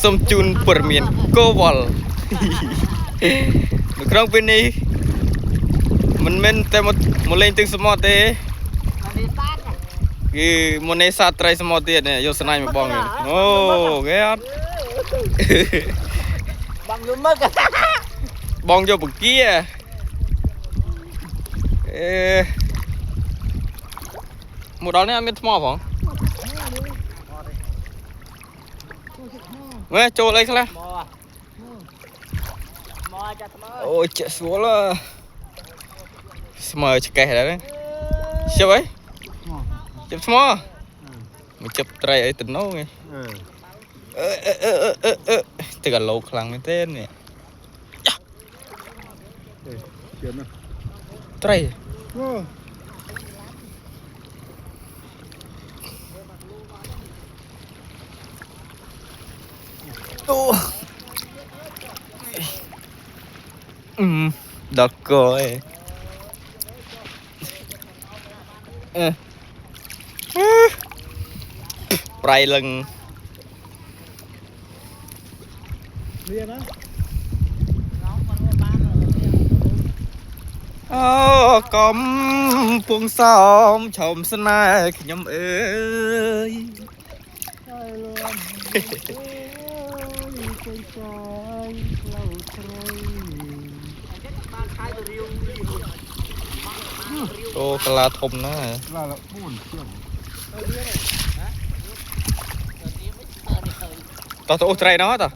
สมจูนเปิดเมียนโกวอลครั้งเป็นนี้มันเม้นแต่หมดเล่นตึงสมอเตคือมันในสัตว์ไรสมอเตเนี่ยโยสนายมาบ้องเลยโอ้เงี้ยบังลุมกบ้องโยบุกี้หมดตอนนี้มีทมอผมเว้ยโจอะไรกันล่ะโอ้ยเจ็บสัวละสมอจะแก่แล้วเนี่ยใช่ไหมเจ็บสมอมันเจ็บไตรไอ้ตึนโน่ไงตึกกะโหลกคลังไม่เต้นเนี่ยไตรโอ้ดักก้อยไปลังโอ้กอมพวงซ้อมชมสนายขยมเอ้ยโอ้กะลาทมนะต่อตัวไตรเนาะต่อ